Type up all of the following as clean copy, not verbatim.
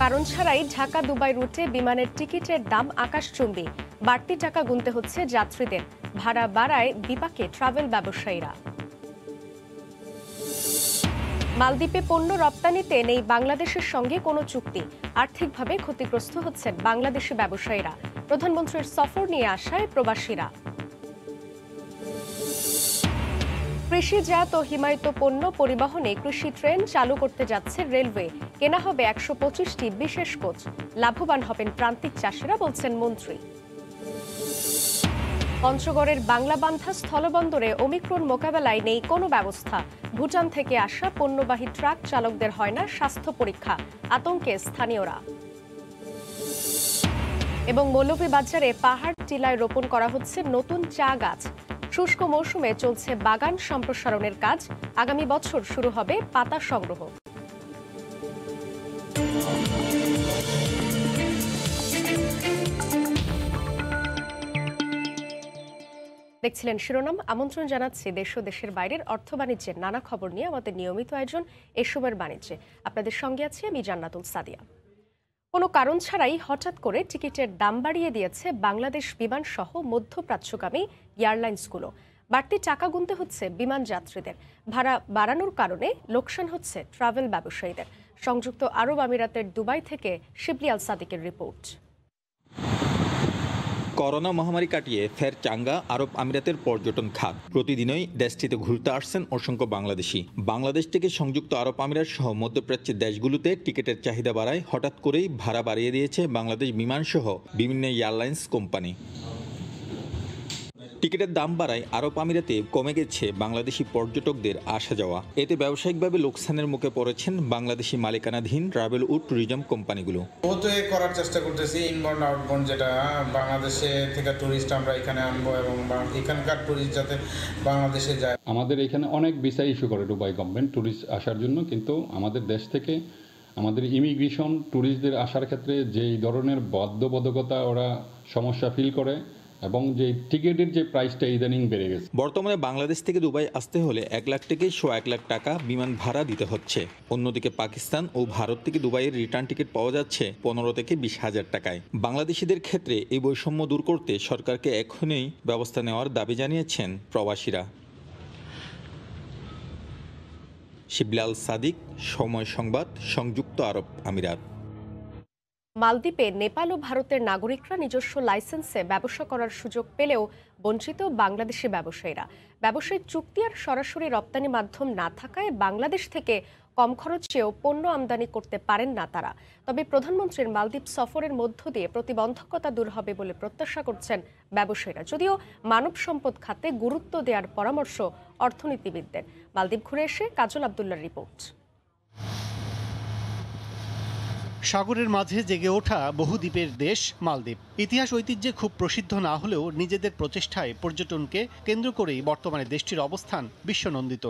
কারণ ছাড়াই ঢাকা দুবাই রুটে বিমানের টিকিটের দাম আকাশচুম্বী। বাড়তি টাকা গুনতে হচ্ছে যাত্রীদের। ভাড়া বাড়ায় বিপাকে ট্রাভেল ব্যবসায়ীরা। মালদ্বীপে পণ্য রপ্তানিতে নেই বাংলাদেশের সঙ্গে কোনো চুক্তি। আর্থিকভাবে ক্ষতিগ্রস্ত হচ্ছেন বাংলাদেশি ব্যবসায়ীরা। প্রধানমন্ত্রীর সফর নিয়ে আসায় প্রবাসীরা। কৃষিজাত ও হিমায়িত পণ্য পরিবহনে কৃষি ট্রেন চালু করতে যাচ্ছে রেলওয়ে। কেনা হবে ১২৫টি বিশেষ কোচ। লাভবান হবেন প্রান্তিক চাষিরা, বলছেন মন্ত্রী। পঞ্চগড়ের বাংলাবান্ধা স্থলবন্দরে ওমিক্রন মোকাবেলায় নেই কোনো ব্যবস্থা। ভুটান থেকে আসা পণ্যবাহী ট্রাক চালকদের হয় না স্বাস্থ্য পরীক্ষা। আতঙ্কে স্থানীয়রা। এবং মৌলভীবাজারে পাহাড় টিলায় রোপণ করা হচ্ছে নতুন চা গাছ। শুষ্ক মৌসুমে চলছে বাগান সম্প্রসারণের কাজ। আগামী বছর শুরু হবে পাতা সংগ্রহ। দেখছিলেন শিরোনাম। আমন্ত্রণ জানাচ্ছি দেশ ও দেশের বাইরের অর্থ বাণিজ্যের নানা খবর নিয়ে আমাদের নিয়মিত আয়োজন এসময়ের বাণিজ্যে। আপনাদের সঙ্গে আছি আমি জান্নাতুল সাদিয়া। কোনো কারণ ছাড়াই হঠাৎ করে টিকিটের দাম বাড়িয়ে দিয়েছে বাংলাদেশ বিমান সহ মধ্যপ্রাচ্যগামী এয়ারলাইন্সগুলো। বাড়তি টাকা গুনতে হচ্ছে বিমান যাত্রীদের। ভাড়া বাড়ানোর কারণে লোকসান হচ্ছে ট্রাভেল ব্যবসায়ীদের। সংযুক্ত আরব আমিরাতের দুবাই থেকে শিবলি আল সাদিকের রিপোর্ট। করোনা মহামারী কাটিয়ে ফের চাঙ্গা আরব আমিরাতের পর্যটন খাত। প্রতিদিনই দেশটিতে ঘুরতে আসছেন অসংখ্য বাংলাদেশি। বাংলাদেশ থেকে সংযুক্ত আরব আমিরাত সহ মধ্যপ্রাচ্যের দেশগুলোতে টিকিটের চাহিদা বাড়ায় হঠাৎ করেই ভাড়া বাড়িয়ে দিয়েছে বাংলাদেশ বিমান সহ বিভিন্ন এয়ারলাইন্স কোম্পানি। টিকিটের দাম বাড়ায় আরব আমিরাতে কমে গেছে বাংলাদেশি পর্যটকদের আসা যাওয়া। এতে ব্যবসায়িকভাবে লোকসানের মুখে পড়েছেন বাংলাদেশি মালিকানাধীন ট্রাভেল ও ট্যুরিজম কোম্পানিগুলো। করার চেষ্টা করতেছি ইনবাউন্ড আউটবাউন্ড, যেটা বাংলাদেশে থেকে টুরিস্ট আমরা এখানে আনবো এবং এখানকার টুরিস্ট যাতে বাংলাদেশে যায়। আমাদের এখানে অনেক ভিসা ইস্যু করে দুবাই গভর্নমেন্ট টুরিস্ট আসার জন্য, কিন্তু আমাদের দেশ থেকে আমাদের ইমিগ্রেশন টুরিস্টদের আসার ক্ষেত্রে যেই ধরনের বাধ্যবাধকতা ওরা সমস্যা ফিল করে এবং যে টিকিটের যে প্রাইসটা ইদানিং বেড়ে গেছে। বর্তমানে বাংলাদেশ থেকে দুবাই আসতে হলে ১ লাখ থেকে ১০০ লাখ টাকা বিমান ভাড়া দিতে হচ্ছে। অন্যদিকে পাকিস্তান ও ভারত থেকে দুবাইয়ের রিটার্ন টিকিট পাওয়া যাচ্ছে ১৫ থেকে ২০ হাজার টাকায়। বাংলাদেশিদের ক্ষেত্রে এই বৈষম্য দূর করতে সরকারকে এখনই ব্যবস্থা নেওয়ার দাবি জানিয়েছেন প্রবাসীরা। শিবলি আল সাদিক, সময় সংবাদ, সংযুক্ত আরব আমিরাত। মালদ্বীপে নেপাল ও ভারতের নাগরিকরা নিজস্ব লাইসেন্সে ব্যবসা করার সুযোগ পেলেও বঞ্চিত বাংলাদেশি ব্যবসায়ীরা। ব্যবসায়িক চুক্তি আর সরাসরি রপ্তানি মাধ্যম না থাকায় বাংলাদেশ থেকে কম খরচেও পণ্য আমদানি করতে পারেন না তারা। তবে প্রধানমন্ত্রীর মালদ্বীপ সফরের মধ্য দিয়ে প্রতিবন্ধকতা দূর হবে বলে প্রত্যাশা করছেন ব্যবসায়ীরা। যদিও মানব সম্পদ খাতে গুরুত্ব দেওয়ার পরামর্শ অর্থনীতিবিদদের। মালদ্বীপ ঘুরে এসে কাজল আবদুল্লার রিপোর্ট। সাগরের মাঝে জেগে ওঠা বহু দ্বীপের দেশ মালদ্বীপ। ইতিহাস ঐতিহ্যে খুব প্রসিদ্ধ না হলেও নিজেদের প্রচেষ্টায় পর্যটনকে কেন্দ্র করেই বর্তমানে দেশটির অবস্থান বিশ্বনন্দিত।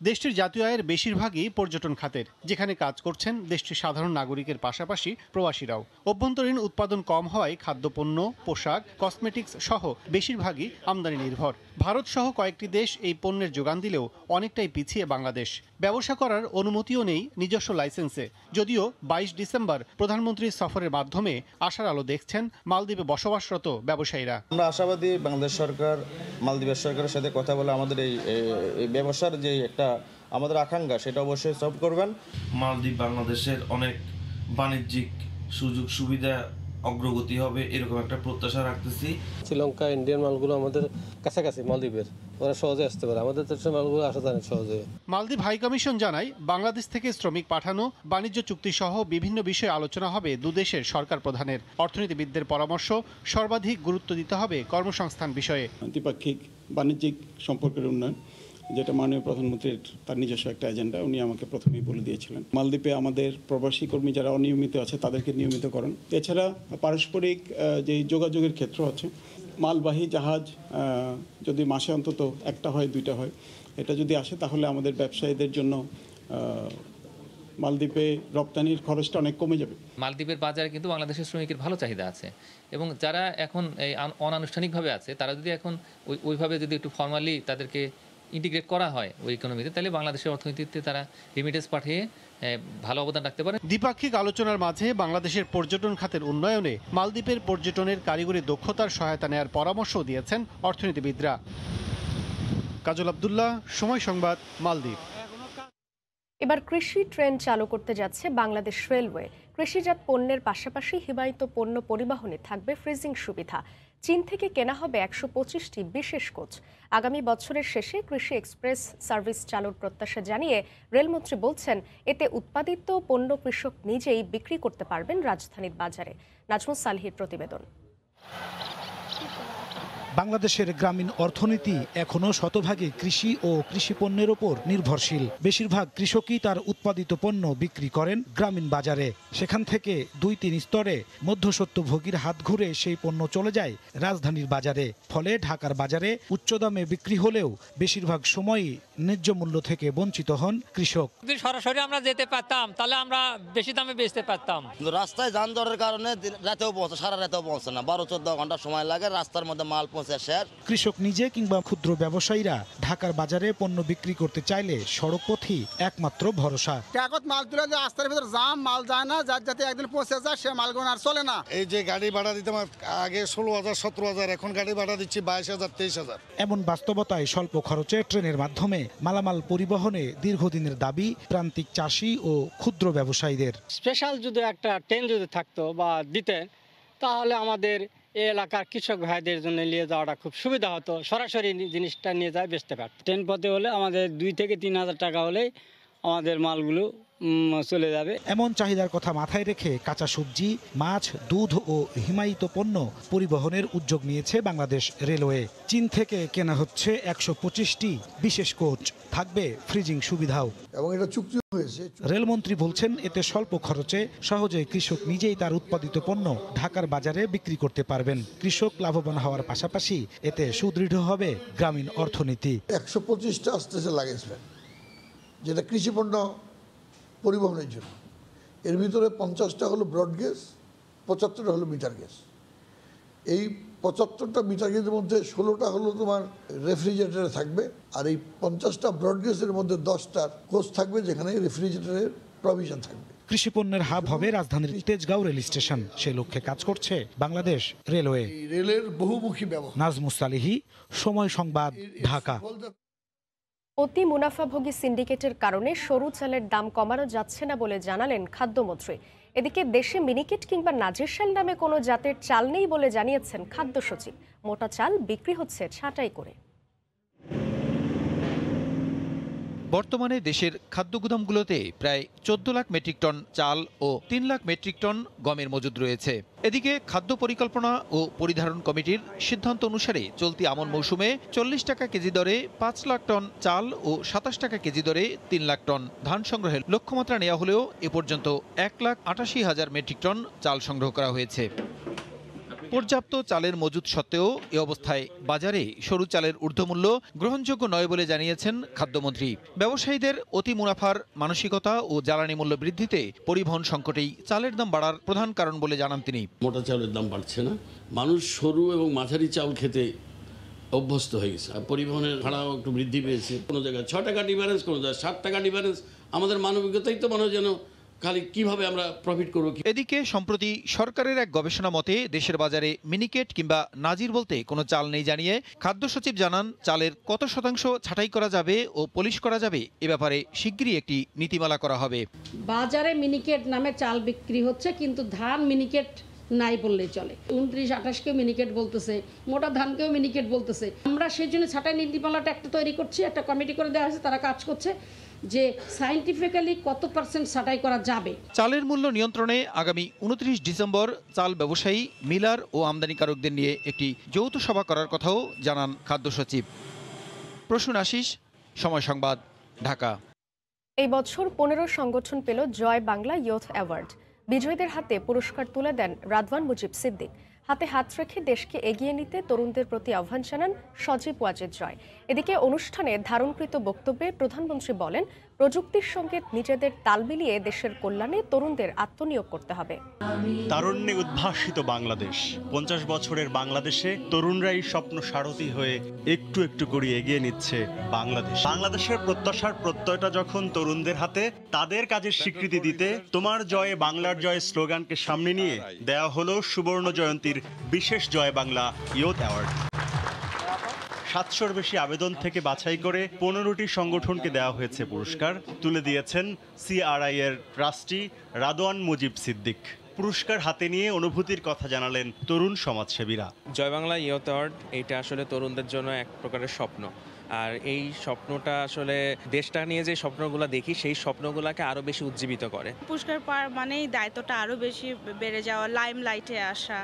দেশটির জাতীয় আয়ের বেশিরভাগই পর্যটন খাতের, যেখানে কাজ করছেন দেশটির সাধারণ নাগরিকের পাশাপাশি প্রবাসীরাও। অভ্যন্তরীণ উৎপাদন কম হওয়ায় খাদ্যপণ্য, পোশাক, কসমেটিক্স সহ বেশিরভাগই আমদানি নির্ভর। ভারত সহ কয়েকটি দেশ এই পণ্যের যোগান দিলেও অনেকটাই পিছিয়ে বাংলাদেশ। ব্যবসা করার অনুমতিও নেই নিজস্ব লাইসেন্সে। যদিও ২২ ডিসেম্বর প্রধানমন্ত্রীর সফরের মাধ্যমে আশার আলো দেখছেন মালদ্বীপে বসবাসরত ব্যবসায়ীরা। আমরা আশাবাদী বাংলাদেশ সরকার মালদ্বীপের সরকারের সাথে কথা বলে আমাদের এই ব্যবসার যে একটা আমাদের আকাঙ্ক্ষা সেটা অবশ্যই সলভ করবেন। মালদ্বীপ বাংলাদেশের অনেক বাণিজ্যিক সুযোগ সুবিধা অগ্রগতি হবে এরকম একটা প্রত্যাশা রাখতেছি। শ্রীলঙ্কা ইন্ডিয়ান মালগুলো আমাদের কাছাকাছি মালদ্বীপের, ওরা সহজে আসতে পারে, আমাদের দেশের মালগুলো আসা যায় সহজে। মালদ্বীপ হাইকমিশন জানায় বাংলাদেশ থেকে শ্রমিক পাঠানো, বাণিজ্য চুক্তি সহ বিভিন্ন বিষয়ে আলোচনা হবে দুদেশের সরকার প্রধানের। অর্থনীতিবিদদের পরামর্শ, সর্বাধিক গুরুত্ব দিতে হবে কর্মসংস্থান বিষয়ে। দ্বিপাক্ষিক বাণিজ্যিক সম্পর্কের উন্নয়ন, যেটা মাননীয় প্রধানমন্ত্রীর তার নিজস্ব একটা এজেন্ডা, উনি আমাকে প্রথমেই বলে দিয়েছিলেন। মালদ্বীপে আমাদের প্রবাসী কর্মী যারা অনিয়মিত আছে তাদেরকে নিয়মিতকরণ, এছাড়া পারস্পরিক যে যোগাযোগের ক্ষেত্র আছে, মালবাহী জাহাজ যদি মাসে অন্তত একটা হয় দুইটা হয়, এটা যদি আসে তাহলে আমাদের ব্যবসায়ীদের জন্য মালদ্বীপে রপ্তানির খরচটা অনেক কমে যাবে। মালদ্বীপের বাজারে কিন্তু বাংলাদেশের শ্রমিকের ভালো চাহিদা আছে এবং যারা এখন এই অনানুষ্ঠানিকভাবে আছে তারা যদি এখন ওইভাবে যদি একটু ফর্মালি তাদেরকে ইন্টিগ্রেট করা হয় ওই ইকোনমিতে, তাহলে বাংলাদেশের অর্থনীতিতে তারা রেমিটেন্স পাঠিয়ে ভালো অবদান রাখতে পারে। দ্বিপাক্ষিক আলোচনার মাঝে বাংলাদেশের পর্যটন খাতের উন্নয়নে মালদ্বীপের পর্যটনের কারিগরি দক্ষতার সহায়তা নেওয়ার পরামর্শ দিয়েছেন অর্থনীতিবিদরা। কাজল আব্দুল্লাহ, সময় সংবাদ, মালদ্বীপ। এবার কৃষি ট্রেন চালু করতে যাচ্ছে বাংলাদেশ রেলওয়ে। কৃষিজাত পণ্যের পাশাপাশি হিমায়িত পণ্য পরিবহনে থাকবে ফ্রিজিং সুবিধা। চীন থেকে কেনা হবে 125টি বিশেষ কোচ। আগামী বছরের শেষে কৃষি এক্সপ্রেস সার্ভিস চালুর প্রত্যাশা জানিয়ে রেলমন্ত্রী বলছেন, এতে উৎপাদিত পণ্য কৃষক নিজেই বিক্রি করতে পারবেন রাজধানীর বাজারে। নাজমুস সালহির প্রতিবেদন। বাংলাদেশের গ্রামীণ অর্থনীতি এখনো শতভাগে কৃষি ও কৃষি পণ্যের ওপর নির্ভরশীল। বেশিরভাগ কৃষকই তার উৎপাদিত পণ্য বিক্রি করেন গ্রামীণ বাজারে। সেখান থেকে 2-3 স্তরে মধ্যস্বত্বভোগীর হাত ঘুরে সেই পণ্য চলে যায় রাজধানীর বাজারে। ফলে ঢাকার বাজারে উচ্চ দামে বিক্রি হলেও বেশিরভাগ সময়ই ন্যায্য মূল্য থেকে বঞ্চিত হন কৃষক। যদি সরাসরি আমরা যেতে পারতাম তাহলে আমরা বেশি দামে বেচতে পারতাম। রাস্তায় যানজটের কারণে রাতেও পৌঁছে, সারা রাতেও পৌঁছে না, 12-14 ঘন্টা সময় লাগে রাস্তার মধ্যে মাল পৌঁছে। কৃষক নিজে কিংবা ক্ষুদ্র ব্যবসায়ীরা ঢাকার বাজারে পণ্য বিক্রি করতে চাইলে সড়ক পথই একমাত্র ভরসা। কাগজ মাল তুলে রাস্তার ভিতর জাম, মাল যায় না, যার যাতে একদিন পৌঁছে যায় সে মালগুলো আর চলে না। এই যে গাড়ি ভাড়া দিতাম আগে 16,000-17,000, এখন গাড়ি ভাড়া দিচ্ছি 22,000-23,000। এমন বাস্তবতায় স্বল্প খরচে ট্রেনের মাধ্যমে মালামাল পরিবহনে দীর্ঘদিনের দাবি প্রান্তিক চাষি ও ক্ষুদ্র ব্যবসায়ীদের। স্পেশাল যদি একটা ট্রেন যদি থাকতো বা দিতেন তাহলে আমাদের এই এলাকার কৃষক ভাইদের জন্য নিয়ে যাওয়াটা খুব সুবিধা হতো। সরাসরি জিনিসটা নিয়ে যায় বেচতে পারত। ট্রেন পথে হলে আমাদের 2 থেকে 3 হাজার টাকা হলেই আমাদের মালগুলো চলে যাবে। এমন চাহিদার কথা মাথায় রেখে কাঁচা সবজি, মাছ, দুধ ও হিমায়িত পণ্য পরিবহনের উদ্যোগ নিয়েছে বাংলাদেশ রেলওয়ে। চীন থেকে কেনা হচ্ছে 125টি বিশেষ কোচ, থাকবে ফ্রিজিং সুবিধাও। এবং এটা চুক্তি হয়েছে। রেলমন্ত্রী বলছেন, এতে স্বল্প খরচে সহজে কৃষক নিজেই তার উৎপাদিত পণ্য ঢাকার বাজারে বিক্রি করতে পারবেন। কৃষক লাভবান হওয়ার পাশাপাশি এতে সুদৃঢ় হবে গ্রামীণ অর্থনীতি। 125টা আসতেছে লাগেজ ভ্যান, যেটা কৃষি পণ্য পরিবহনের জন্য। এর ভিতরে 50টা হলো ব্রড গেজ, 75টা হলো মিটার গেজ। এই 75টা মিটার গেজের মধ্যে 16টা হলো তোমার রেফ্রিজারেটরে থাকবে, আর এই 50টা ব্রড গেজের মধ্যে 10টা কোচ থাকবে, যেখানে রেফ্রিজারেটরের প্রভিশন থাকবে। কৃষি পণ্যের হাব হবে রাজধানীর তেজগাঁও রেল স্টেশন। সেই লক্ষ্যে কাজ করছে বাংলাদেশ রেলওয়ে। রেলের বহুমুখী ব্যবহার। নাজমুস সালিহি, সময় সংবাদ, ঢাকা। অতি মুনাফাভোগী সিন্ডিকেটের কারণে সরু চালের দাম কমানো যাচ্ছে না বলে জানালেন খাদ্যমন্ত্রী। এদিকে দেশে মিনিকেট কিংবা নাজিরশাল নামে কোনো জাতের চাল নেই বলে জানিয়েছেন খাদ্য সচিব। মোটা চাল বিক্রি হচ্ছে ছাঁটাই করে। বর্তমানে দেশের খাদ্য গুদামগুলোতে প্রায় 14 লাখ মেট্রিক টন চাল ও 3 লাখ মেট্রিক টন গমের মজুদ রয়েছে। এদিকে খাদ্য পরিকল্পনা ও পরিধারণ কমিটির সিদ্ধান্ত অনুসারে চলতি আমন মৌসুমে 40 টাকা কেজি দরে 5 লাখ টন চাল ও 27 টাকা কেজি দরে 3 লাখ টন ধান সংগ্রহের লক্ষ্যমাত্রা নেওয়া হলেও এ পর্যন্ত 1,88,000 মেট্রিক টন চাল সংগ্রহ করা হয়েছে। পর্যাপ্ত চালের মজুদ সত্ত্বেও এ অবস্থায় বাজারে সরু চালের ঊর্ধ্বমূল্য গ্রহণযোগ্য নয় বলে জানিয়েছেন খাদ্যমন্ত্রী। ব্যবসায়ীদের অতি মুনাফার মানসিকতা ও জ্বালানি মূল্য বৃদ্ধিতে পরিবহন সংকটেই চালের দাম বাড়ার প্রধান কারণ বলে জানান তিনি। মোটা চালের দাম বাড়ছে না, মানুষ সরু এবং মাঝারি চাল খেতে অভ্যস্ত হয়ে গেছে। পরিবহনের ভাড়াও একটু বৃদ্ধি পেয়েছে, কোনো জায়গায় 6 টাকা ডিফারেন্স, কোনো জায়গায় 7 টাকা ডিফারেন্স। আমাদের মানবিকতাই তো মনে হয় যেন খালি কিভাবে আমরা প্রফিট করব। এদিকে সম্প্রতি সরকারের এক গবেষণা মতে দেশের বাজারে মিনিকেট কিংবা নাজির বলতে কোনো চাল নেই জানিয়ে খাদ্য সচিব জানান, চালের কত শতাংশ ছাঁটাই করা যাবে ও পলিশ করা যাবে এ ব্যাপারে শিগগিরই একটি নীতিমালা করা হবে। বাজারে মিনিকেট নামে চাল বিক্রি হচ্ছে, কিন্তু ধান মিনিকেট নাই বললেই চলে। 29-28কে মিনিকেট বলতেছে, মোটা ধানকেও মিনিকেট বলতেছে। আমরা সেই জন্য ছাঁটাই নীতিমালাটা একটা তৈরি করছি, একটা কমিটি করে দেওয়া হয়েছে, তারা কাজ করছে যে সায়েন্টিফিক্যালি কত % ছাঁটাই করা যাবে। চালের মূল্য নিয়ন্ত্রণে আগামী 29 ডিসেম্বর চাল ব্যবসায়ী, মিলার ও আমদানিকারকদের নিয়ে একটি যৌথ সভা করার কথাও জানান খাদ্য সচিব। প্রসূন আশিস, সময় সংবাদ, ঢাকা। এই বছর 15 সংগঠন পেল জয় বাংলা ইয়ুথ অ্যাওয়ার্ড। বিজয়ীদের হাতে পুরস্কার তুলে দেন রাদওয়ান মুজিব সিদ্দিক। হাতে হাত রেখে দেশকে এগিয়ে নিতে তরুণদের প্রতি আহ্বান জানান সজীব ওয়াজেদ জয়। এদিকে অনুষ্ঠানে ধারণকৃত বক্তব্যে প্রধানমন্ত্রী বলেন, প্রযুক্তির সঙ্গে নিজেদের তাল মিলিয়ে দেশের কল্যাণে তরুণদের আত্মনিয়োগ করতে হবে। তারুণ্যে উদ্ভাসিত বাংলাদেশ। 50 বছরের বাংলাদেশে তরুণরাই স্বপ্ন সারথি হয়ে একটু একটু করে এগিয়ে নিচ্ছে বাংলাদেশ। বাংলাদেশের প্রত্যাশার প্রত্যয়টা যখন তরুণদের হাতে, তাদের কাজের স্বীকৃতি দিতে তোমার জয়ে বাংলার জয় স্লোগানকে সামনে নিয়ে দেওয়া হলো সুবর্ণ জয়ন্তীর বিশেষ জয় বাংলা ইয়ুথ অ্যাওয়ার্ড। 700-র বেশি আবেদন থেকে বাছাই করে 15টি সংগঠনকে দেওয়া হয়েছে পুরস্কার। তুলে দিয়েছেন CRI এর ট্রাস্টি রাদওয়ান মুজিব সিদ্দিক। পুরস্কার হাতে নিয়ে অনুভূতির কথা জানালেন তরুণ সমাজসেবীরা। জয় বাংলা ইয়ুথ অ্যাওয়ার্ড এইটা আসলে তরুণদের জন্য এক প্রকারের স্বপ্ন, আর এই স্বপ্নটা আসলে দেশটা নিয়ে যে স্বপ্নগুলো দেখি সেই স্বপ্নগুলোকে আরো বেশি উজ্জীবিত করে। পুরস্কার পাওয়ার মানেই দায়িত্বটা আরো বেশি বেড়ে যাওয়া, লাইমলাইটে আসা,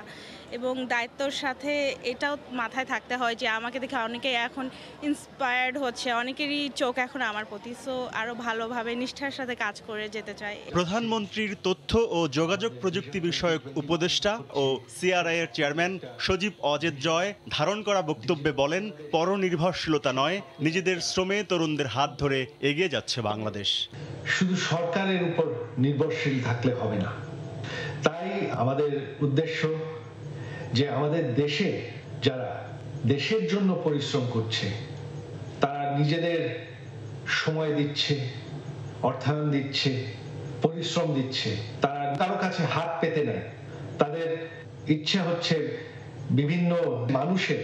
এবং দায়িত্বর সাথে এটাও মাথায় থাকতে হয় যে আমাকে দেখে অনেকেই এখন ইন্সপায়ার্ড হচ্ছে, অনেকেরই চোখ এখন আমার প্রতি, সো আরো ভালোভাবে নিষ্ঠার সাথে কাজ করে যেতে চাই। প্রধানমন্ত্রীর তথ্য ও যোগাযোগ প্রযুক্তি বিষয়ক উপদেষ্টা ও CRI এর চেয়ারম্যান সজীব অজেদ জয় ধারণ করা বক্তব্যে বলেন, পরনির্ভরশীলতা নয়, নিজেদের শ্রমে তরুণদের হাত ধরে এগিয়ে যাচ্ছে বাংলাদেশ। শুধু সরকারের উপর নির্ভরশীল থাকলে হবে না। তাই আমাদের উদ্দেশ্য যে আমাদের দেশে যারা দেশের জন্য পরিশ্রম করছে, তারা নিজেদের সময় দিচ্ছে, অর্থায়ন দিচ্ছে, পরিশ্রম দিচ্ছে, তারা কারো কাছে হাত পেতে নেয়। তাদের ইচ্ছা হচ্ছে বিভিন্ন মানুষের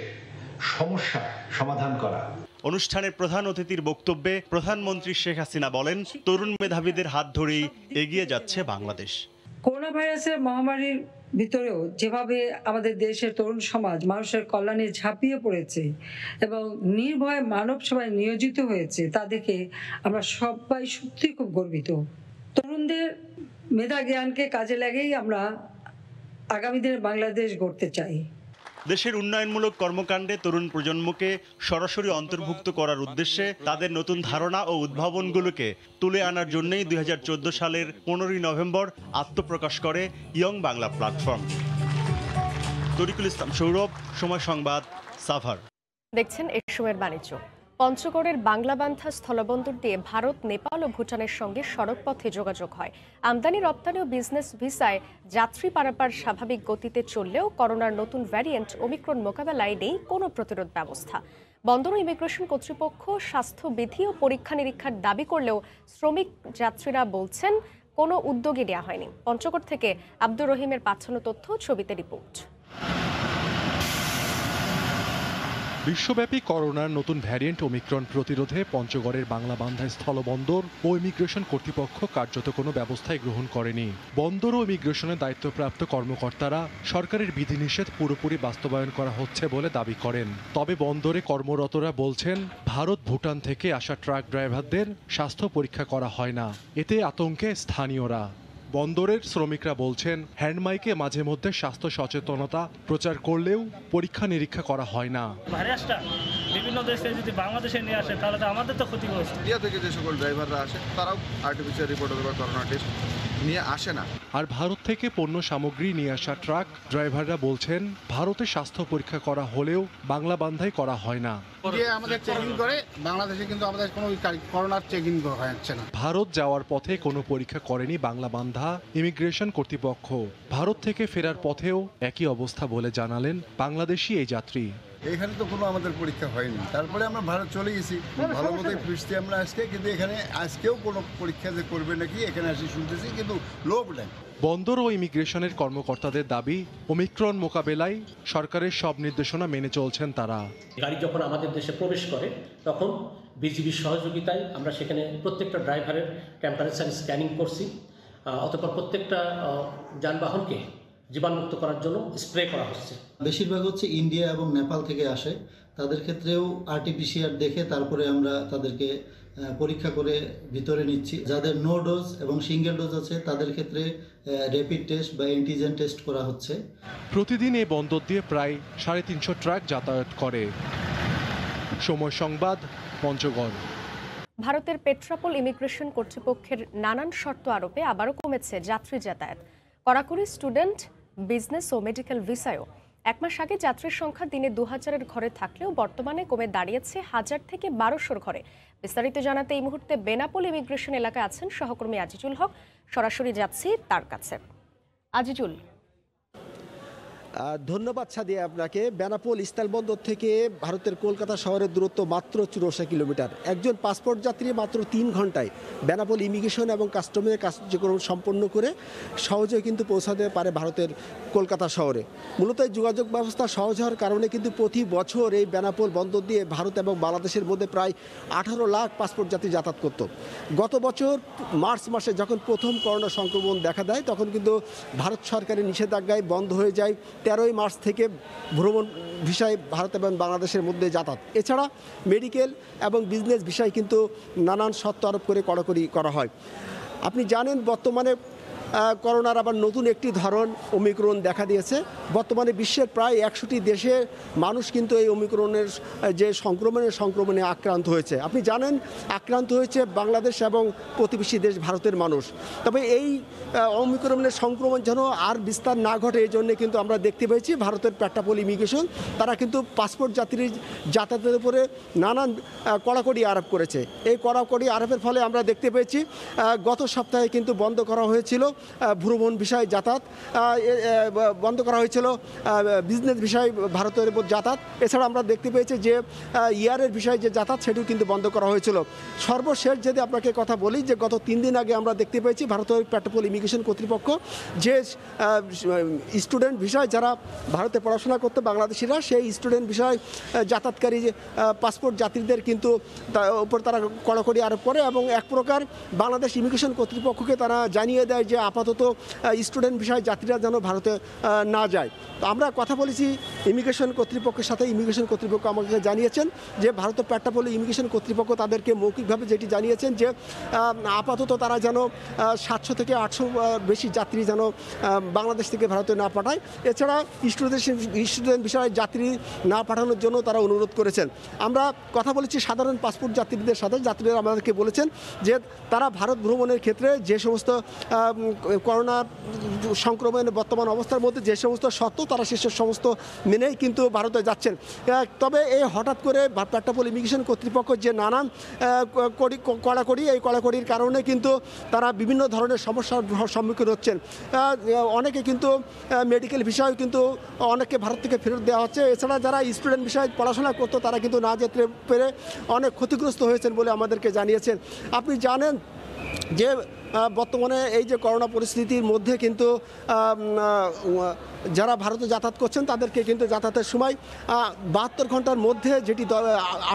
সমস্যা সমাধান করা। অনুষ্ঠানের প্রধান অতিথির বক্তব্যে প্রধানমন্ত্রী শেখ হাসিনা বলেন, তরুণ মেধাবীদের হাত ধরেই এগিয়ে যাচ্ছে বাংলাদেশ। করোনা ভাইরাসের মহামারীর ভিতরেও যেভাবে আমাদের দেশের তরুণ সমাজ মানুষের কল্যাণে ঝাঁপিয়ে পড়েছে এবং নির্ভয়ে মানব সেবায় নিয়োজিত হয়েছে, তা দেখে আমরা সবাই সত্যি খুব গর্বিত। তরুণদের মেধা জ্ঞানকে কাজে লাগেই আমরা আগামী দিনে বাংলাদেশ গড়তে চাই। দেশের উন্নয়নমূলক কর্মকাণ্ডে তরুণ প্রজন্মকে সরাসরি অন্তর্ভুক্ত করার উদ্দেশ্যে তাদের নতুন ধারণা ও উদ্ভাবনগুলোকে তুলে আনার জন্যই 2014 সালের 15 নভেম্বর আত্মপ্রকাশ করে ইয়ং বাংলা প্ল্যাটফর্ম। তরিকুল ইসলাম সৌরভ, সময় সংবাদ, সাভার। দেখছেন এই সময়ের বাণিজ্য। পঞ্চগড়ের বাংলাবান্ধা স্থলবন্দর দিয়ে ভারত, নেপাল ও ভুটানের সঙ্গে সড়কপথে যোগাযোগ হয়। আমদানি রপ্তানি ও বিজনেস ভিসায় যাত্রী পারাপার স্বাভাবিক গতিতে চললেও করোনার নতুন ভ্যারিয়েন্ট ওমিক্রন মোকাবেলায় নেই কোনো প্রতিরোধ ব্যবস্থা। বন্দর ও ইমিগ্রেশন কর্তৃপক্ষ স্বাস্থ্যবিধি ও পরীক্ষা নিরীক্ষার দাবি করলেও শ্রমিক যাত্রীরা বলছেন কোনো উদ্যোগই নেওয়া হয়নি। পঞ্চগড় থেকে আব্দুর রহিমের পাঠানো তথ্য, ছবিতে রিপোর্ট। বিশ্বব্যাপী করোনার নতুন ভ্যারিয়েন্ট ওমিক্রন প্রতিরোধে পঞ্চগড়ের বাংলাবান্ধা স্থলবন্দর ও ইমিগ্রেশন কর্তৃপক্ষ কার্যত কোনো ব্যবস্থাই গ্রহণ করেনি। বন্দর ও ইমিগ্রেশনের দায়িত্বপ্রাপ্ত কর্মকর্তারা সরকারের বিধিনিষেধ পুরোপুরি বাস্তবায়ন করা হচ্ছে বলে দাবি করেন। তবে বন্দরে কর্মরতরা বলছেন, ভারত, ভুটান থেকে আসা ট্রাক ড্রাইভারদের স্বাস্থ্য পরীক্ষা করা হয় না। এতে আতঙ্কে স্থানীয়রা। বন্দরের শ্রমিকরা বলছেন, হ্যান্ডমাইকে মাঝে মধ্যে স্বাস্থ্য সচেতনতা প্রচার করলেও পরীক্ষা নিরীক্ষা করা হয় না। ভাইরাসটা বিভিন্ন দেশে যদি বাংলাদেশে নিয়ে আসে তাহলে তো আমাদের তো ক্ষতিগ্রস্ত। ইন্ডিয়া থেকে যে সকল ড্রাইভাররা আসে তারাও আর্টিফিশিয়াল রিপোর্ট অথবা করোনা টেস্ট নিয়ে আসে না। আর ভারত থেকে পণ্য সামগ্রী নিয়ে আসা ট্রাক ড্রাইভাররা বলছেন, ভারতে স্বাস্থ্য পরীক্ষা করা হলেও বাংলাবান্ধায় করা হয় না। আমাদের চেকিং করে, বাংলাদেশে কিন্তু আমাদের কোনো করোনার চেকিং হচ্ছে না। ভারত যাওয়ার পথে কোনো পরীক্ষা করেনি বাংলাবান্ধা ইমিগ্রেশন কর্তৃপক্ষ। ভারত থেকে ফেরার পথেও একই অবস্থা বলে জানালেন বাংলাদেশি এই যাত্রী। এখানে তো কোনো আমাদের পরীক্ষা হয়নি, তারপরে আমরা ভারত চলে গেছি, ভালো মতোই ফিরছি আমরা আজকে, কিন্তু এখানে আজকেও কোনো পরীক্ষা যে করবে নাকি এখানে আসি শুনতেছি, কিন্তু লোক নেই। বন্দর ও ইমিগ্রেশনের কর্মকর্তাদের দাবি, ওমিক্রন মোকাবেলায় সরকারের সব নির্দেশনা মেনে চলছেন তারা। গাড়ি যখন আমাদের দেশে প্রবেশ করে তখন বিজিবির সহযোগিতায় আমরা সেখানে প্রত্যেকটা ড্রাইভারের টেম্পারেচার স্ক্যানিং করছি, অতঃপর প্রত্যেকটা যানবাহনকে জীবাণুমুক্ত করার জন্য স্প্রে করা হচ্ছে। বেশিরভাগ হচ্ছে ইন্ডিয়া এবং নেপাল থেকে আসে, তাদের ক্ষেত্রেও আরটিপিসিআর দেখে তারপরে আমরা তাদেরকে পরীক্ষা করে ভিতরে নিচ্ছি। যাদের নো ডোজ এবং সিঙ্গেল ডোজ আছে তাদের ক্ষেত্রে র্যাপিড টেস্ট বা অ্যান্টিজেন টেস্ট করা হচ্ছে। প্রতিদিন এই বন্দর দিয়ে প্রায় 350 ট্রাক যাতায়াত করে। সময় সংবাদ, পঞ্চগড়। ভারতের পেট্রাপোল ইমিগ্রেশন কর্তৃপক্ষের নানান শর্ত আরোপে আবারও কমেছে যাত্রী যাতায়াত। কড়াকড়ি স্টুডেন্ট, বিজনেস ও মেডিকেল ভিসায়ও। এক মাস আগে যাত্রীর সংখ্যা দিনে 2000-এর ঘরে থাকলেও বর্তমানে কমে দাঁড়িয়েছে 1000 থেকে 1200-র ঘরে। বিস্তারিত জানাতে এই মুহূর্তে বেনাপোল ইমিগ্রেশন এলাকায় আছেন সহকর্মী আজিজুল হক। সরাসরি যাচ্ছি তার কাছে। আজিজুল, ধন্যবাদ সাদিয়া আপনাকে। বেনাপোল স্থলবন্দর থেকে ভারতের কলকাতা শহরের দূরত্ব মাত্র 84 কিলোমিটার। একজন পাসপোর্ট যাত্রী মাত্র 3 ঘন্টায় বেনাপোল ইমিগ্রেশন এবং কাস্টমের কার্যক্রম সম্পন্ন করে সহজে কিন্তু পৌঁছাতে পারে ভারতের কলকাতা শহরে। মূলত এই যোগাযোগ ব্যবস্থা সহজ হওয়ার কারণে কিন্তু প্রতি বছর এই বেনাপোল বন্দর দিয়ে ভারত এবং বাংলাদেশের মধ্যে প্রায় 18 লাখ পাসপোর্ট যাত্রী যাতায়াত করত। গত বছর মার্চ মাসে যখন প্রথম করোনা সংক্রমণ দেখা দেয় তখন কিন্তু ভারত সরকারের নিষেধাজ্ঞায় বন্ধ হয়ে যায় 13 মার্চ থেকে ভ্রমণ ভিসায় ভারত এবং বাংলাদেশের মধ্যে যাতায়াত। এছাড়া মেডিকেল এবং বিজনেস ভিসায় কিন্তু নানান শর্ত আরোপ করে কড়াকড়ি করা হয়। আপনি জানেন বর্তমানে করোনার আবার নতুন একটি ধরন ওমিক্রন দেখা দিয়েছে। বর্তমানে বিশ্বের প্রায় 100টি দেশে মানুষ কিন্তু এই ওমিক্রনের যে সংক্রমণে আক্রান্ত হয়েছে। আপনি জানেন আক্রান্ত হয়েছে বাংলাদেশ এবং প্রতিবেশী দেশ ভারতের মানুষ। তবে এই ওমিক্রনের সংক্রমণ যেন আর বিস্তার না ঘটে এই জন্য কিন্তু আমরা দেখতে পেয়েছি ভারতের পেট্রাপোল ইমিগ্রেশন তারা কিন্তু পাসপোর্ট যাত্রীর যাতায়াতের উপরে নানান কড়াকড়ি আরোপ করেছে। এই কড়াকড়ি আরোপের ফলে আমরা দেখতে পেয়েছি গত সপ্তাহে কিন্তু বন্ধ করা হয়েছিল ভ্রমণ বিষয়ে যাতায়াত, বন্ধ করা হয়েছিল বিজনেস বিষয়ে ভারতের উপর যাতায়াত। এছাড়া আমরা দেখতে পেয়েছি যে ইয়ারের বিষয়ে যে যাতায়াত সেটিও কিন্তু বন্ধ করা হয়েছিল। সর্বশেষ যদি আপনাকে কথা বলি যে গত 3 দিন আগে আমরা দেখতে পেয়েছি ভারতের পেট্রাপোল ইমিগ্রেশন কর্তৃপক্ষ যে স্টুডেন্ট বিষয় যারা ভারতে পড়াশোনা করতে বাংলাদেশিরা সেই স্টুডেন্ট বিষয় যাতায়াতকারী পাসপোর্ট যাত্রীদের কিন্তু তার উপর তারা কড়াকড়ি আরোপ করে এবং এক প্রকার বাংলাদেশ ইমিগ্রেশন কর্তৃপক্ষকে তারা জানিয়ে দেয় যে আপাতত স্টুডেন্ট বিষয় যাত্রীরা যেন ভারতে না যায়। তো আমরা কথা বলেছি ইমিগ্রেশন কর্তৃপক্ষের সাথে। ইমিগ্রেশন কর্তৃপক্ষ আমাকে জানিয়েছেন যে ভারতের পেট্রাপোল ইমিগ্রেশন কর্তৃপক্ষ তাদেরকে মৌখিকভাবে যেটি জানিয়েছেন যে আপাতত তারা যেন 700 থেকে 800 বেশি যাত্রী যেন বাংলাদেশ থেকে ভারতে না পাঠায়। এছাড়া স্টুডেন্ট বিষয়ে যাত্রী না পাঠানোর জন্য তারা অনুরোধ করেছেন। আমরা কথা বলেছি সাধারণ পাসপোর্ট যাত্রীদের সাথে। যাত্রীরা আমাদেরকে বলেছেন যে তারা ভারত ভ্রমণের ক্ষেত্রে যে সমস্ত করোনা সংক্রমণের বর্তমান অবস্থার মধ্যে যে সমস্ত শর্ত তারা সেসব সমস্ত মেনেই কিন্তু ভারতে যাচ্ছেন। তবে এই হঠাৎ করে পেট্রাপোল ইমিগ্রেশন কর্তৃপক্ষ যে নানান কড়াকড়ি এই কড়াকড়ির কারণে কিন্তু তারা বিভিন্ন ধরনের সমস্যার সম্মুখীন হচ্ছেন। অনেকে কিন্তু মেডিকেল ভিসাও কিন্তু অনেককে ভারত থেকে ফেরত দেওয়া হচ্ছে। এছাড়া যারা স্টুডেন্ট বিষয়ে পড়াশোনা করতো তারা কিন্তু না যেতে পেরে অনেক ক্ষতিগ্রস্ত হয়েছেন বলে আমাদেরকে জানিয়েছেন। আপনি জানেন যে বর্তমানে এই যে করোনা পরিস্থিতির মধ্যে কিন্তু যারা ভারতে যাতায়াত করছেন তাদেরকে কিন্তু যাতায়াতের সময় 72 ঘন্টার মধ্যে যেটি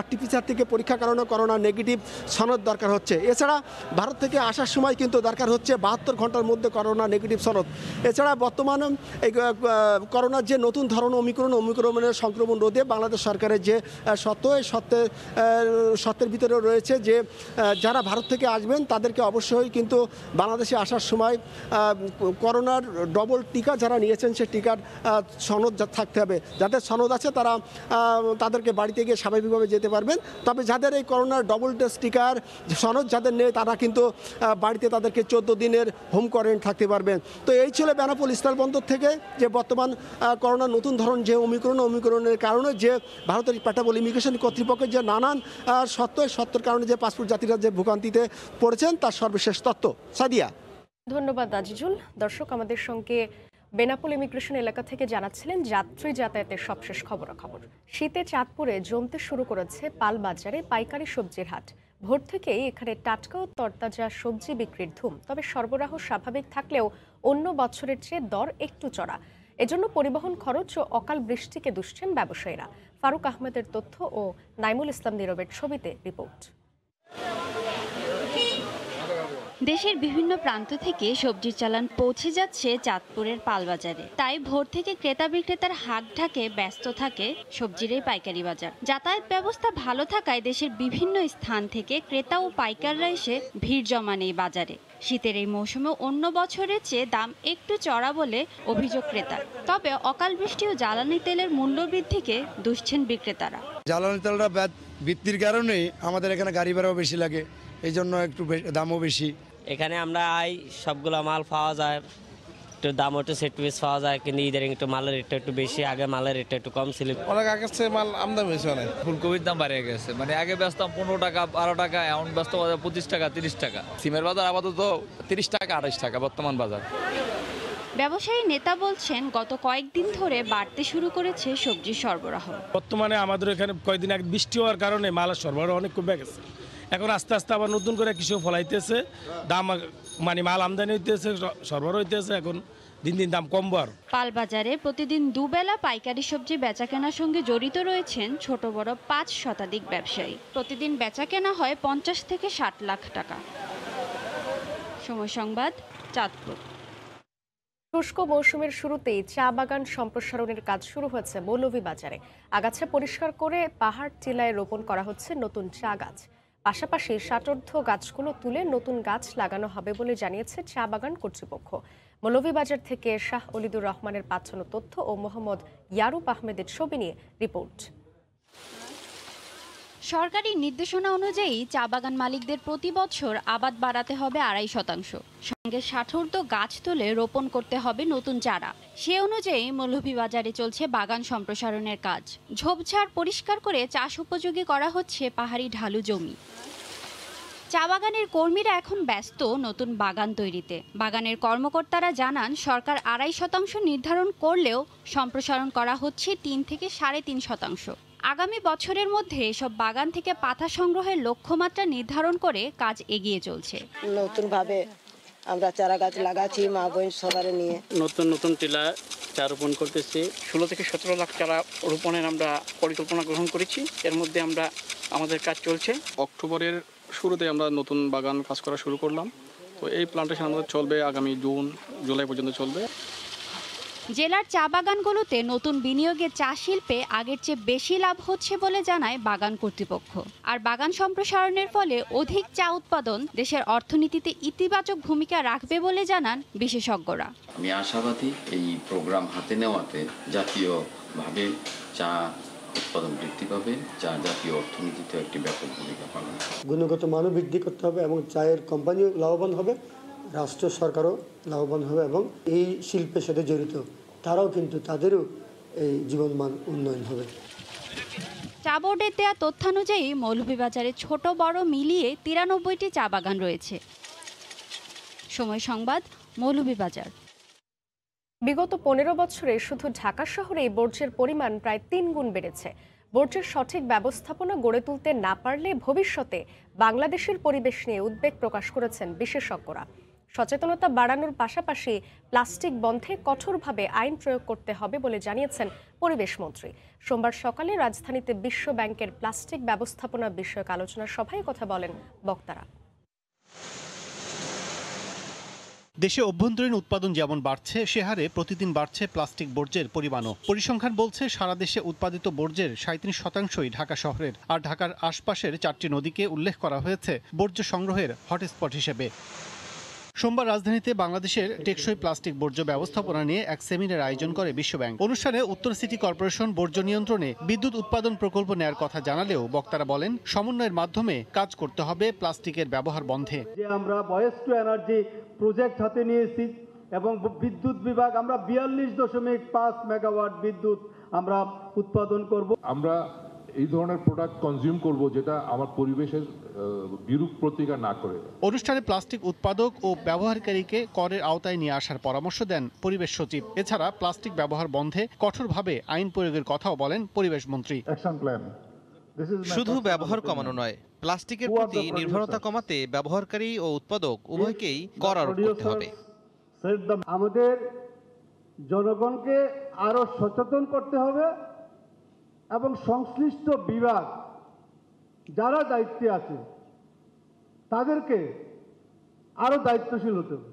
RT-PCR থেকে পরীক্ষা কারণে করোনা নেগেটিভ সনদ দরকার হচ্ছে। এছাড়া ভারত থেকে আসার সময় কিন্তু দরকার হচ্ছে 72 ঘন্টার মধ্যে করোনা নেগেটিভ সনদ। এছাড়া বর্তমানে এই করোনার যে নতুন ধরন ওমিক্রনের সংক্রমণ রোধে বাংলাদেশ সরকারের যে শর্ত এই শর্তের ভিতরে রয়েছে যে যারা ভারত থেকে আসবেন তাদেরকে অবশ্যই কিন্তু বাংলাদেশে আসার সময় করোনার ডবল টিকা যারা নিয়েছেন সে টিকার সনদ থাকতে হবে। যাদের সনদ আছে তারা তাদেরকে বাড়িতে গিয়ে স্বাভাবিকভাবে যেতে পারবেন। তবে যাদের এই করোনার ডবল ডোজ টিকার সনদ যাদের নেই তারা কিন্তু বাড়িতে তাদেরকে 14 দিনের হোম কোয়ারেন্টাইন থাকতে পারবেন। তো এই ছিল বেনাপোল স্থলবন্দর থেকে যে বর্তমান করোনার নতুন ধরন যে ওমিক্রনের কারণে যে ভারতের পেট্রাপোল ইমিগ্রেশন কর্তৃপক্ষের যে নানান সত্যের কারণে যে পাসপোর্ট যাত্রীরা যে ভোগান্তিতে পড়েছেন তার সর্বশেষ তথ্য। সাদিয়া, ধন্যবাদ আজিজুল। দর্শক, আমাদের সঙ্গে বেনাপোল ইমিগ্রেশন এলাকা থেকে জানাচ্ছিলেন যাত্রী যাতায়াতের সবশেষ খবরাখবর। শীতে চাঁদপুরে জমতে শুরু করেছে পাল বাজারে পাইকারি সবজির হাট। ভোর থেকেই এখানে টাটকা ও তরতাজা সবজি বিক্রির ধুম। তবে সরবরাহ স্বাভাবিক থাকলেও অন্য বছরের চেয়ে দর একটু চড়া। এজন্য পরিবহন খরচ ও অকাল বৃষ্টিকে দুষছেন ব্যবসায়ীরা। ফারুক আহমেদের তথ্য ও নাইমুল ইসলাম নীরবের ছবিতে রিপোর্ট। দেশের বিভিন্ন প্রান্ত থেকে সবজির চালান পৌঁছে যাচ্ছে চাঁদপুরের পালবাজারে। তাই ভোর থেকে ক্রেতা বিক্রেতার হাট ঢাকে ব্যস্ত থাকে সবজির এই পাইকারি বাজার। যাতায়াত ব্যবস্থা ভালো থাকায় দেশের বিভিন্ন স্থান থেকে ক্রেতা ও পাইকাররা এসে ভিড় জমান এই বাজারে। শীতের এই মৌসুমে অন্য বছরের চেয়ে দাম একটু চড়া বলে অভিযোগ ক্রেতার। তবে অকাল বৃষ্টি ও জ্বালানি তেলের মূল্য বৃদ্ধিকে দুষছেন বিক্রেতারা। জ্বালানি তেলটা বৃদ্ধির কারণে আমাদের এখানে গাড়ি ভাড়াও বেশি লাগে, এই জন্য একটু দামও বেশি। এখানে আমরা সবগুলো মাল পাওয়া যায় একটু দাম একটু সেট পিস পাওয়া যায়, কিন্তু ইদারিং একটু মালের রেটটা একটু বেশি, আগে মালের রেটটা একটু কম ছিল। অনেক আগের চেয়ে মাল আমদানি হয়েছে অনেক। ফুলকপির দাম বাড়িয়ে গেছে, মানে আগে বেচতাম 15 টাকা 12 টাকা, এখন ব্যস্ত 25 টাকা 30 টাকা। সিমের বাজার আপাতত 30 টাকা 28 টাকা বর্তমান বাজার। ব্যবসায়ী নেতা বলছেন গত কয়েকদিন ধরে বাড়তে শুরু করেছে সবজির সরবরাহ। বর্তমানে আমাদের এখানে কয়েকদিন আগে বৃষ্টি হওয়ার কারণে মালের সরবরাহ অনেক কমে গেছে। এখন আস্তে আস্তে আবার নতুন করে কৃষক ফলাইতেছে, দাম মানে মাল আমদানি হইতেছে, সরবরাহ হইতেছে, এখন দিন দিন দাম কমবে। আর পালবাজারে প্রতিদিন দুবেলা পাইকারি সবজি বেচাকেনার সঙ্গে জড়িত রয়েছেন ছোট বড় 5 শতাধিক ব্যবসায়ী। প্রতিদিন বেচাকেনা হয় 50 থেকে 60 লাখ টাকা। সময় সংবাদ, চাঁদপুর। শুষ্ক মৌসুমের শুরুতেই চা বাগান সম্প্রসারণের কাজ শুরু হয়েছে মৌলভীবাজারে। আগাছা পরিষ্কার করে পাহাড় টিলায় রোপণ করা হচ্ছে নতুন চা গাছ। পাশাপাশি ষাটোর্ধ্ব গাছগুলো তুলে নতুন গাছ লাগানো হবে বলে জানিয়েছে চা বাগান কর্তৃপক্ষ। মৌলভীবাজার থেকে শাহ অলিদুর রহমানের পাঠানো তথ্য ও মোহাম্মদ ইয়ারুব আহমেদের ছবি নিয়ে রিপোর্ট। সরকারি নির্দেশনা অনুযায়ী চা বাগান মালিকদের প্রতি বছর আবাদ বাড়াতে হবে 2.5%, সঙ্গে ষাটোর্ধ্ব গাছ তুলে রোপণ করতে হবে নতুন চারা। সে অনুযায়ী মৌলভীবাজারে চলছে বাগান সম্প্রসারণের কাজ। ঝোপঝাড় পরিষ্কার করে চাষ উপযোগী করা হচ্ছে পাহাড়ি ঢালু জমি। চা বাগানের কর্মীরা এখন ব্যস্ত নতুন বাগান তৈরিতে। বাগানের কর্মকর্তারা জানান সরকার 2.5% নির্ধারণ করলেও সম্প্রসারণ করা হচ্ছে 3 থেকে 3.5%। আগামী বছরের মধ্যে এসব বাগান থেকে পাতা সংগ্রহের লক্ষ্যমাত্রা নির্ধারণ করে কাজ এগিয়ে চলছে। নতুনভাবে আমরা চারা গাছ লাগাচ্ছি মা বোন সবারে নিয়ে। নতুন টিলা চা রোপণ করতেছি। 16 থেকে 17 লাখ চারা রোপণের আমরা পরিকল্পনা গ্রহণ করেছি। এর মধ্যে আমাদের কাজ চলছে। অক্টোবরের শুরুতে আমরা নতুন বাগান কাজ করা শুরু করলাম। তো এই প্লান্টেশন আমাদের চলবে আগামী জুন জুলাই পর্যন্ত চলবে। জেলার চা বাগানগুলোতে নতুন বিনিয়োগে চা শিল্পে আগের চেয়ে বেশি লাভ হচ্ছে বলে জানায় বাগান কর্তৃপক্ষ। আর বাগান সম্প্রসারণের ফলে অধিক চা উৎপাদন দেশের অর্থনীতিতে ইতিবাচক ভূমিকা রাখবে বলে জানান বিশেষজ্ঞরা। আমি আশাবাদী এই প্রোগ্রাম হাতে নেওয়াতে জাতীয়ভাবে চা উৎপাদন বৃদ্ধি পাবে, যা জাতীয় অর্থনীতিতে একটি ব্যাপক ভূমিকা পালন করবে। গুণগত মানও বৃদ্ধি করতে হবে এবং চায়ের কোম্পানিও লাভবান হবে, রাষ্ট্র সরকারও লাভবান হবে এবং এই শিল্পের সাথে জড়িত তারাও কিন্তু তাদেরও এই জীবনমান উন্নয়ন হবে। চা বোর্ডের দেয়া তথ্যানুযায়ী মৌলভীবাজারে ছোট বড় মিলিয়ে 93টি চা বাগান রয়েছে। সময় সংবাদ, মৌলভীবাজার। বিগত 15 বছরে শুধু ঢাকা শহরে বর্জ্যের পরিমাণ প্রায় 3 গুণ বেড়েছে। বর্জ্যের সঠিক ব্যবস্থাপনা গড়ে তুলতে না পারলে ভবিষ্যতে বাংলাদেশের পরিবেশ নিয়ে উদ্বেগ প্রকাশ করেছেন বিশেষজ্ঞরা। সচেতনতা বাড়ানোর পাশাপাশি প্লাস্টিক বন্ধে কঠোরভাবে আইন প্রয়োগ করতে হবে বলে জানিয়েছেন পরিবেশ মন্ত্রী। সোমবার সকালে রাজধানীতে বিশ্ব ব্যাংকের প্লাস্টিক ব্যবস্থাপনা বিষয়ক আলোচনা সভায় কথা বলেন বক্তারা। দেশে অভ্যন্তরীণ উৎপাদন যেমন বাড়ছে, সে হারে প্রতিদিন বাড়ছে প্লাস্টিক বর্জ্যের পরিমাণও। পরিসংখ্যান বলছে সারা দেশে উৎপাদিত বর্জ্যের 37%ই ঢাকা শহরের। আর ঢাকার আশপাশের 4টি নদীকে উল্লেখ করা হয়েছে বর্জ্য সংগ্রহের হটস্পট হিসেবে। সোমবার রাজধানীতে বাংলাদেশের টেকসই প্লাস্টিক বর্জ্য ব্যবস্থাপনা নিয়ে এক সেমিনার আয়োজন করে বিশ্বব্যাংক। অনুষ্ঠানে উত্তর সিটি কর্পোরেশন বর্জ্য নিয়ন্ত্রণে বিদ্যুৎ উৎপাদন প্রকল্প নেয়ার কথা জানালেও বক্তারা বলেন সমন্বয়ের মাধ্যমে কাজ করতে হবে প্লাস্টিকের ব্যবহার বন্ধে। যে আমরা ওয়েস্ট টু এনার্জি প্রজেক্ট হাতে নিয়েছি এবং বিদ্যুৎ বিভাগ আমরা 42.5 মেগাওয়াট বিদ্যুৎ আমরা উৎপাদন করব। আমরা এই ধরনের প্রোডাক্ট কনজিউম করব যেটা আমার পরিবেশের বিরূপ প্রতিকার না করে। অনুষ্ঠানে প্লাস্টিক উৎপাদক ও ব্যবহারকারীকে করের আওতায় নিয়ে আসার পরামর্শ দেন পরিবেশ সচিব। এছাড়া প্লাস্টিক ব্যবহার বন্ধে কঠোরভাবে আইন প্রয়োগের কথাও বলেন পরিবেশ মন্ত্রী। শুধু ব্যবহার কমানো নয়, প্লাস্টিকের প্রতি নির্ভরতা কমাতে ব্যবহারকারী ও উৎপাদক উভয়কেই কর আরোপ করতে হবে। আমাদের জনগণকে আরো সচেতন করতে হবে এবং সংশ্লিষ্ট বিভাগ যারা দায়িত্বে আছে তাদেরকে আরো দায়িত্বশীল হতে হবে।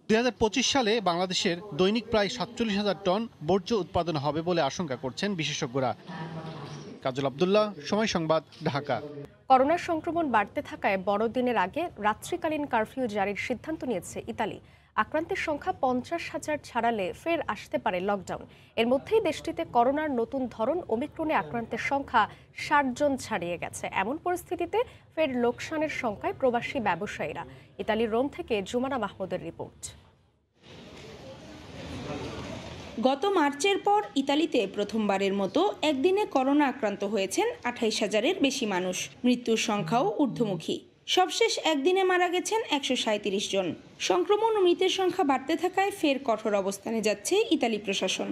2025 সালে বাংলাদেশের দৈনিক প্রায় 47,000 টন বর্জ্য উৎপাদন হবে বলে আশঙ্কা করছেন বিশেষজ্ঞরা। কাজল আব্দুল্লাহ, সময় সংবাদ, ঢাকা। করোনার সংক্রমণ বাড়তে থাকায় বড়দিনের আগে রাত্রিকালীন কারফিউ জারির সিদ্ধান্ত নিয়েছে ইতালি। আক্রান্তের সংখ্যা 50,000 ছাড়ালে ফের আসতে পারে লকডাউন। এর মধ্যেই দেশটিতে করোনার নতুন ধরন ওমিক্রনে আক্রান্তের সংখ্যা 60 জন ছাড়িয়ে গেছে। এমন পরিস্থিতিতে ফের লোকসানের সংখ্যায় প্রবাসী ব্যবসায়ীরা। ইতালির রোম থেকে জুমানা মাহমুদের রিপোর্ট। গত মার্চের পর ইতালিতে প্রথমবারের মতো একদিনে করোনা আক্রান্ত হয়েছেন 28,000-এর বেশি মানুষ। মৃত্যুর সংখ্যাও ঊর্ধ্বমুখী। সবশেষ একদিনে মারা গেছেন 137 জন। সংক্রমণ ও মৃতের সংখ্যা বাড়তে থাকায় ফের কঠোর অবস্থানে যাচ্ছে ইতালি প্রশাসন।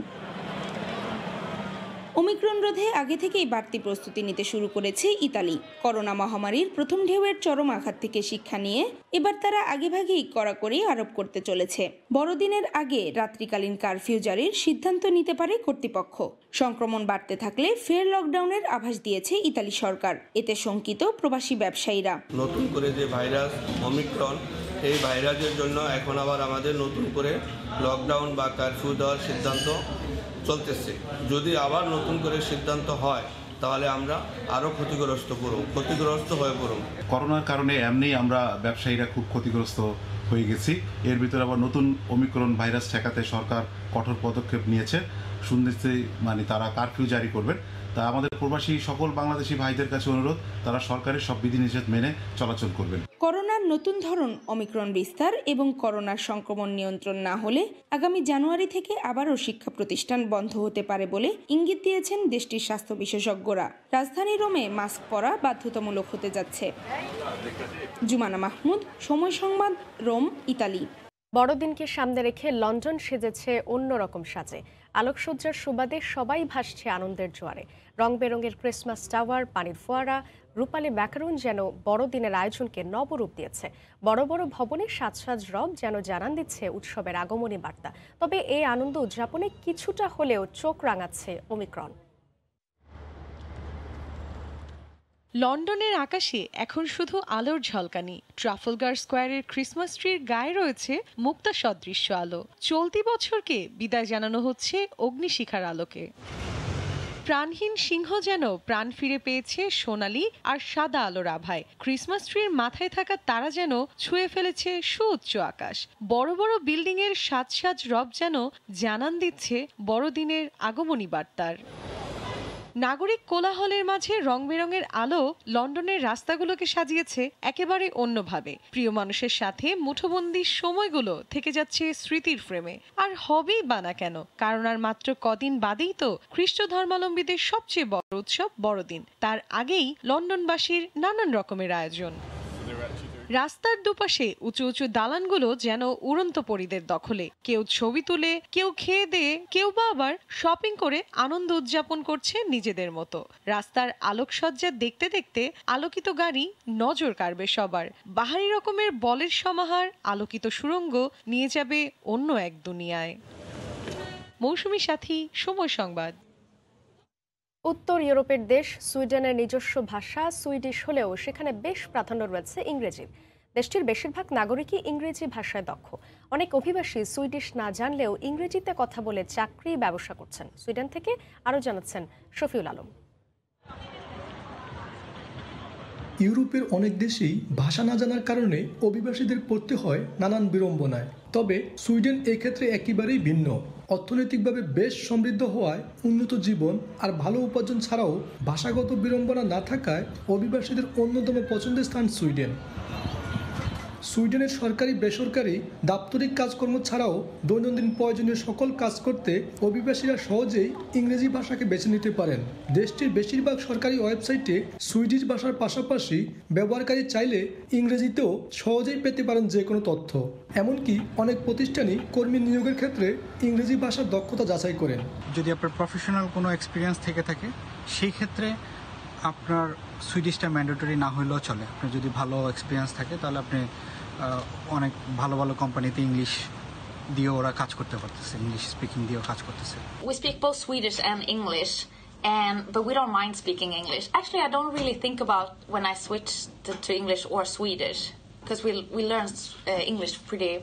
ওমিক্রন রোধে আগে থেকেই বাড়তি প্রস্তুতি নিতে শুরু করেছে ইতালি। করোনা মহামারীর প্রথম ঢেউয়ের চরম আঘাত থেকে শিক্ষা নিয়ে এবার তারা আগেভাগেই কড়াকড়ি আরোপ করতে চলেছে। বড়দিনের আগে রাত্রিকালীন কারফিউ জারির সিদ্ধান্ত নিতে পারে কর্তৃপক্ষ। সংক্রমণ বাড়তে থাকলে ফের লকডাউনের আভাস দিয়েছে ইতালি সরকার। এতে শঙ্কিত প্রবাসী ব্যবসায়ীরা। নতুন করে যে ভাইরাস ওমিক্রন, এই ভাইরাসের জন্য এখন আবার আমাদের নতুন করে লকডাউন বা কারফিউ দেওয়ার সিদ্ধান্ত চলতেছে। যদি আবার নতুন করে সিদ্ধান্ত হয় তাহলে আমরা আরও ক্ষতিগ্রস্ত হয়ে পড়ব। করোনার কারণে এমনি আমরা ব্যবসায়ীরা খুব ক্ষতিগ্রস্ত হয়ে গেছি। এর ভিতরে আবার নতুন ওমিক্রন ভাইরাস ঠেকাতে সরকার কঠোর পদক্ষেপ নিয়েছে। শুনতেছি তারা কারফিউ জারি করবেন। তা আমাদের প্রবাসী সকল বাংলাদেশি ভাইদের কাছে অনুরোধ, তারা সরকারের সব বিধিনিষেধ মেনে চলাচল করবেন। করোনার নতুন ধরন ওমিক্রন বিস্তার এবং করোনার সংক্রমণ নিয়ন্ত্রণ না হলে আগামী জানুয়ারি থেকে আবারও শিক্ষা প্রতিষ্ঠান বন্ধ হতে পারে বলে ইঙ্গিত দিয়েছেন দেশটির স্বাস্থ্য বিশেষজ্ঞরা। রাজধানী রোমে মাস্ক পরা বাধ্যতামূলক হতে যাচ্ছে। জুমানা মাহমুদ, সময় সংবাদ, রোম, ইতালি। বড়দিনকে সামনে রেখে লন্ডন সেজেছে অন্যরকম সাজে। আলোকসজ্জার সুবাদে সবাই ভাসছে আনন্দের জোয়ারে। রং বেরঙের ক্রিসমাস টাওয়ার, পানির ফোয়ারা, রূপালী ম্যাকারন যেন বড়দিনের আয়োজনকে নবরূপ দিয়েছে। বড় বড় ভবনে সাজ রব যেন জানান দিচ্ছে উৎসবের আগমনী বার্তা। তবে এই আনন্দ উদযাপনে কিছুটা হলেও চোখ রাঙাচ্ছে ওমিক্রন। লন্ডনের আকাশে এখন শুধু আলোর ঝলকানি। ট্রাফলগার স্কোয়ারের ক্রিসমাস ট্রির গায়ে রয়েছে মুক্তা সদৃশ্য আলো। চলতি বছরকে বিদায় জানানো হচ্ছে অগ্নিশিখার আলোকে। প্রাণহীন সিংহ যেন প্রাণ ফিরে পেয়েছে সোনালি আর সাদা আলোর আভায়। ক্রিসমাস ট্রির মাথায় থাকা তারা যেন ছুঁয়ে ফেলেছে সুউচ্চ আকাশ। বড় বড় বিল্ডিং এর সাজ রব যেন জানান দিচ্ছে বড়দিনের আগমনী বার্তার। নাগরিক কোলাহলের মাঝে রং বেরঙের আলো লন্ডনের রাস্তাগুলোকে সাজিয়েছে একেবারে অন্যভাবে। প্রিয় মানুষের সাথে মুঠোবন্দির সময়গুলো থেকে যাচ্ছে স্মৃতির ফ্রেমে। আর হবেই বা না কেন, কারণ আর মাত্র কদিন বাদেই তো খ্রিস্ট ধর্মাবলম্বীদের সবচেয়ে বড় উৎসব বড়দিন। তার আগেই লন্ডনবাসীর নানান রকমের আয়োজন। রাস্তার দুপাশে উঁচু উঁচু দালানগুলো যেন উড়ন্ত পরীদের দখলে। কেউ ছবি তুলে, কেউ খেয়ে দিয়ে, কেউ বা আবার শপিং করে আনন্দ উদযাপন করছে নিজেদের মতো। রাস্তার আলোকসজ্জা দেখতে দেখতে আলোকিত গাড়ি নজর কাড়বে সবার। বাহারি রকমের বলের সমাহার, আলোকিত সুড়ঙ্গ নিয়ে যাবে অন্য এক দুনিয়ায়। মৌসুমী সাথী, সময় সংবাদ। উত্তর ইউরোপের দেশ সুইডেনের নিজস্ব ভাষা সুইডিশ হলেও সেখানে বেশ প্রাধান্য রয়েছে ইংরেজির। দেশটির বেশিরভাগ নাগরিকই ইংরেজি ভাষায় দক্ষ। অনেক অভিবাসী সুইডিশ না জানলেও ইংরেজিতে কথা বলে চাকরি, ব্যবসা করছেন। সুইডেন থেকে আরও জানাচ্ছেন শফিউল আলম। ইউরোপের অনেক দেশেই ভাষা না জানার কারণে অভিবাসীদের পড়তে হয় নানান বিড়ম্বনায়। তবে সুইডেন এক্ষেত্রে একেবারেই ভিন্ন। অর্থনৈতিকভাবে বেশ সমৃদ্ধ হওয়ায় উন্নত জীবন আর ভালো উপার্জন ছাড়াও ভাষাগত বিড়ম্বনা না থাকায় অভিবাসীদের অন্যতম পছন্দের স্থান সুইডেন। সুইডেনের সরকারি, বেসরকারি, দাপ্তরিক কাজকর্ম ছাড়াও দৈনন্দিন প্রয়োজনীয় সকল কাজ করতে অভিবাসীরা সহজেই ইংরেজি ভাষাকে বেছে নিতে পারেন। দেশটির বেশিরভাগ সরকারি ওয়েবসাইটে সুইডিশ ভাষার পাশাপাশি ব্যবহারকারী চাইলে ইংরেজিতেও সহজেই পেতে পারেন যে কোনো তথ্য। এমনকি অনেক প্রতিষ্ঠানই কর্মী নিয়োগের ক্ষেত্রে ইংরেজি ভাষার দক্ষতা যাচাই করেন। যদি আপনার প্রফেশনাল কোনো এক্সপিরিয়েন্স থেকে থাকে সেই ক্ষেত্রে আপনার সুইডিশটা ম্যান্ডেটরি না হলেও চলে। আপনার যদি ভালো এক্সপিরিয়েন্স থাকে তাহলে আপনি অনেক ভালো ভালো কোম্পানিতে ইংলিশ দিয়ে ওরা কাজ করতে পারতেছে, ইংলিশ স্পিকিং দিয়েও কাজ করতেছে। We speak both Swedish and English, but we don't mind speaking English. Actually, I don't really think about when I switch to English or Swedish because we learn English pretty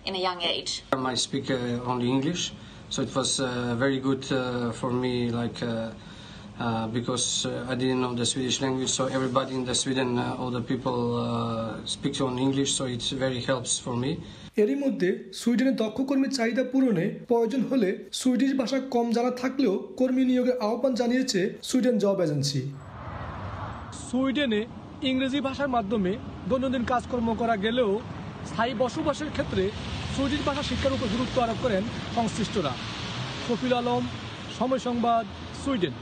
in a young age. I speak only English, so it was very good for me, because I didn't know the Swedish language, so everybody in the Sweden, all the people speak only English, so it very helps for me. এরই মধ্যে সুইডেনের দক্ষ কর্মীর চাহিদা পূরণে প্রয়োজন হলে Swedish ভাষা কম জানা থাকলেও কর্মী নিয়োগের আহ্বান জানিয়েছে সুইডেন জব এজেন্সি। সুইডেনে ইংরেজি ভাষার মাধ্যমে দৈনন্দিন কাজকর্ম করা গেলেও স্থায়ী বসবাসের ক্ষেত্রে সুইডিশ ভাষা শিক্ষার উপর গুরুত্ব আরোপ করেন সংশ্লিষ্টরা। কপিল আলম, সময় সংবাদ, সুইডেন।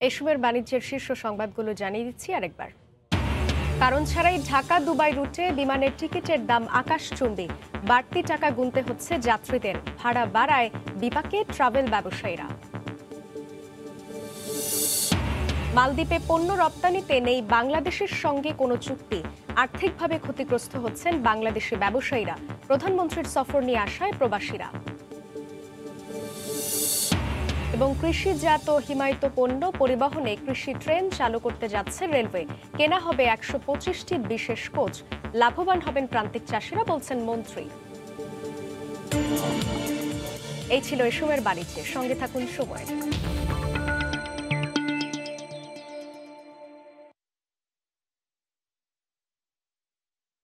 এই সময়ের বাণিজ্যের শীর্ষ সংবাদগুলো জানিয়ে দিচ্ছি আরেকবার। কারণ ছাড়াই ঢাকা দুবাই রুটে বিমানের টিকিটের দাম আকাশচুম্বী, বাড়তি টাকা গুনতে হচ্ছে যাত্রীদের, ভাড়া বাড়ায় বিপাকে ট্রাভেল ব্যবসায়ীরা। মালদ্বীপে পণ্য রপ্তানিতে নেই বাংলাদেশের সঙ্গে কোনো চুক্তি, আর্থিকভাবে ক্ষতিগ্রস্ত হচ্ছেন বাংলাদেশি ব্যবসায়ীরা, প্রধানমন্ত্রীর সফর নিয়ে আসায় প্রবাসীরা। এবং কৃষিজাত হিমায়িত পণ্য পরিবহনে কৃষি ট্রেন চালু করতে যাচ্ছে রেলওয়ে, কেনা হবে 125টি বিশেষ কোচ, লাভবান হবেন প্রান্তিক চাষিরা, বলছেন মন্ত্রী। এই ছিল এই সময়ের বাণিজ্যের সঙ্গে থাকুন সময়।